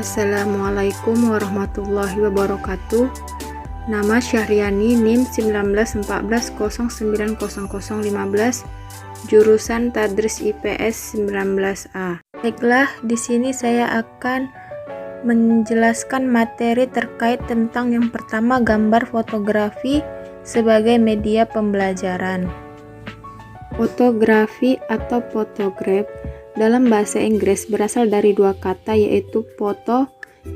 Assalamualaikum warahmatullahi wabarakatuh. Nama Syahriani, NIM 1914090015, jurusan Tadris IPS 19A. Baiklah, di sini saya akan menjelaskan materi terkait tentang yang pertama, gambar fotografi sebagai media pembelajaran. Fotografi atau photograph dalam bahasa Inggris berasal dari dua kata, yaitu foto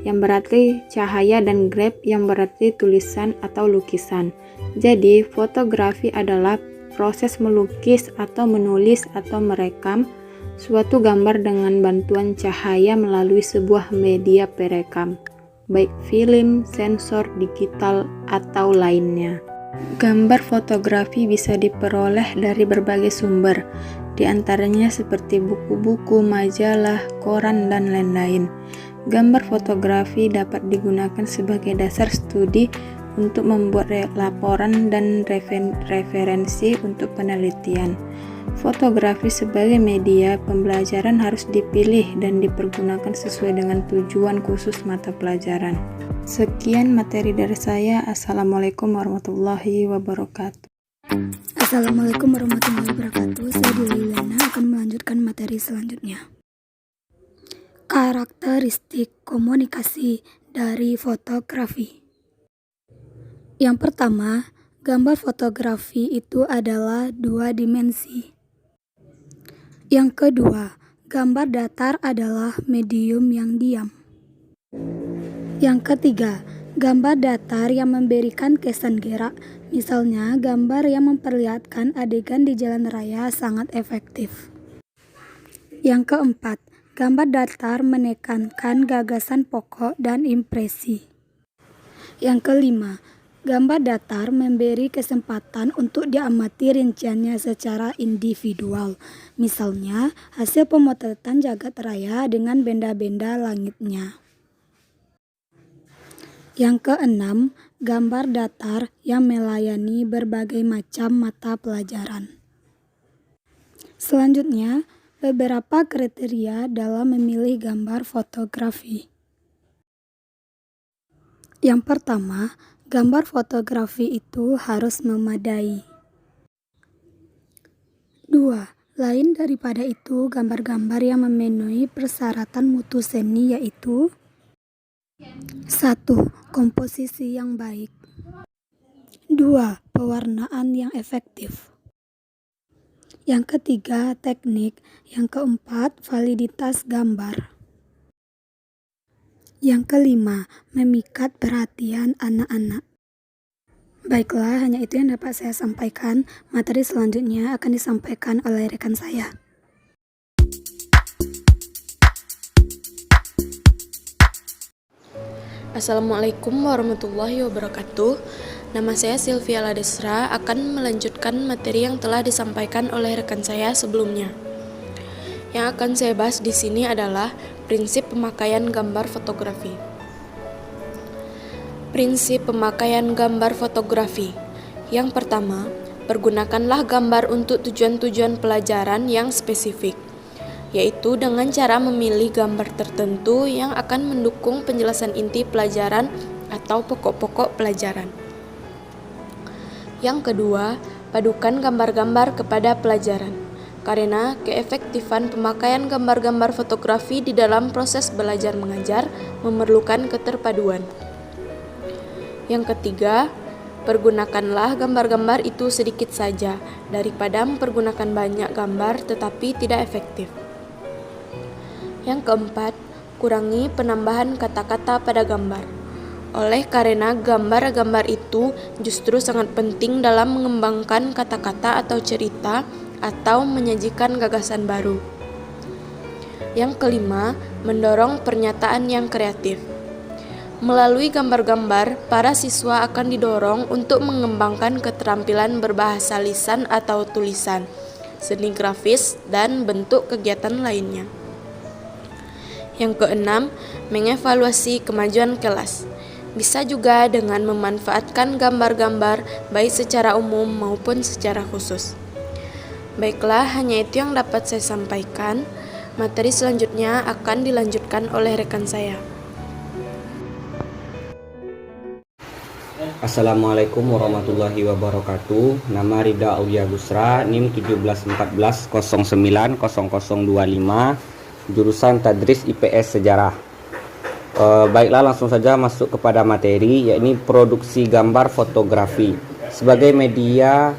yang berarti cahaya dan graph yang berarti tulisan atau lukisan. Jadi, fotografi adalah proses melukis atau menulis atau merekam suatu gambar dengan bantuan cahaya melalui sebuah media perekam, baik film, sensor, digital, atau lainnya. Gambar fotografi bisa diperoleh dari berbagai sumber, di antaranya seperti buku-buku, majalah, koran, dan lain-lain. Gambar fotografi dapat digunakan sebagai dasar studi untuk membuat laporan dan referensi untuk penelitian. Fotografi sebagai media pembelajaran harus dipilih dan dipergunakan sesuai dengan tujuan khusus mata pelajaran. Sekian materi dari saya. Assalamualaikum warahmatullahi wabarakatuh. Assalamualaikum warahmatullahi wabarakatuh. Saya Liliana akan melanjutkan materi selanjutnya. Karakteristik komunikasi dari fotografi. Yang pertama, gambar fotografi itu adalah dua dimensi. Yang kedua, gambar datar adalah medium yang diam. Yang ketiga, gambar datar yang memberikan kesan gerak, misalnya gambar yang memperlihatkan adegan di jalan raya, sangat efektif. Yang keempat, gambar datar menekankan gagasan pokok dan impresi. Yang kelima, gambar datar memberi kesempatan untuk diamati rinciannya secara individual, misalnya hasil pemotretan jagat raya dengan benda-benda langitnya. Yang keenam, gambar datar yang melayani berbagai macam mata pelajaran. Selanjutnya, beberapa kriteria dalam memilih gambar fotografi. Yang pertama, gambar fotografi itu harus memadai. 2. Lain daripada itu, gambar-gambar yang memenuhi persyaratan mutu seni, yaitu 1. Komposisi yang baik. 2. Pewarnaan yang efektif. Yang ketiga, teknik. Yang keempat, validitas gambar. Yang kelima, memikat perhatian anak-anak. Baiklah, hanya itu yang dapat saya sampaikan. Materi selanjutnya akan disampaikan oleh rekan saya. Assalamualaikum warahmatullahi wabarakatuh. Nama saya Sylvia Ladesra akan melanjutkan materi yang telah disampaikan oleh rekan saya sebelumnya. Yang akan saya bahas di sini adalah prinsip pemakaian gambar fotografi. Prinsip pemakaian gambar fotografi. Yang pertama, pergunakanlah gambar untuk tujuan-tujuan pelajaran yang spesifik, yaitu dengan cara memilih gambar tertentu yang akan mendukung penjelasan inti pelajaran atau pokok-pokok pelajaran. Yang kedua, padukan gambar-gambar kepada pelajaran, karena keefektifan pemakaian gambar-gambar fotografi di dalam proses belajar mengajar memerlukan keterpaduan. Yang ketiga, pergunakanlah gambar-gambar itu sedikit saja daripada mempergunakan banyak gambar tetapi tidak efektif. Yang keempat, kurangi penambahan kata-kata pada gambar. Oleh karena gambar-gambar itu justru sangat penting dalam mengembangkan kata-kata atau cerita atau menyajikan gagasan baru. Yang kelima, mendorong pernyataan yang kreatif. Melalui gambar-gambar, para siswa akan didorong untuk mengembangkan keterampilan berbahasa lisan atau tulisan, seni grafis, dan bentuk kegiatan lainnya. Yang keenam, mengevaluasi kemajuan kelas. Bisa juga dengan memanfaatkan gambar-gambar baik secara umum maupun secara khusus. Baiklah, hanya itu yang dapat saya sampaikan. Materi selanjutnya akan dilanjutkan oleh rekan saya. Assalamualaikum warahmatullahi wabarakatuh. Nama Rida Aulia Busra, NIM 1714090025, jurusan Tadris IPS Sejarah. Baiklah, langsung saja masuk kepada materi, yakni produksi gambar fotografi. Sebagai media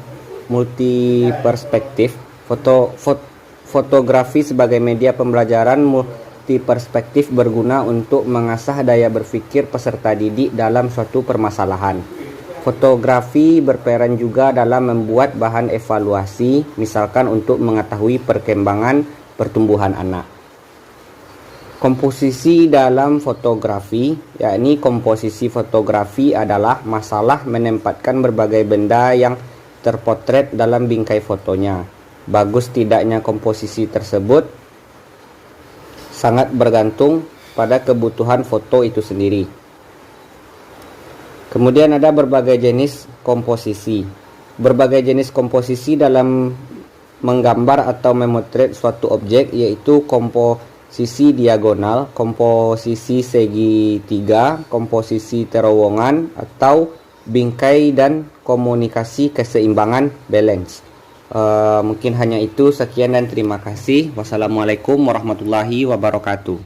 multiperspektif, fotografi sebagai media pembelajaran multiperspektif berguna untuk mengasah daya berpikir peserta didik dalam suatu permasalahan. Fotografi berperan juga dalam membuat bahan evaluasi, misalkan untuk mengetahui perkembangan pertumbuhan anak. Komposisi dalam fotografi, yakni komposisi fotografi adalah masalah menempatkan berbagai benda yang terpotret dalam bingkai fotonya. Bagus tidaknya komposisi tersebut sangat bergantung pada kebutuhan foto itu sendiri. Kemudian ada berbagai jenis komposisi. Berbagai jenis komposisi dalam menggambar atau memotret suatu objek, yaitu komposisi diagonal, komposisi segitiga, komposisi terowongan, atau bingkai dan komunikasi keseimbangan balance. Mungkin hanya itu, sekian dan terima kasih. Wassalamualaikum warahmatullahi wabarakatuh.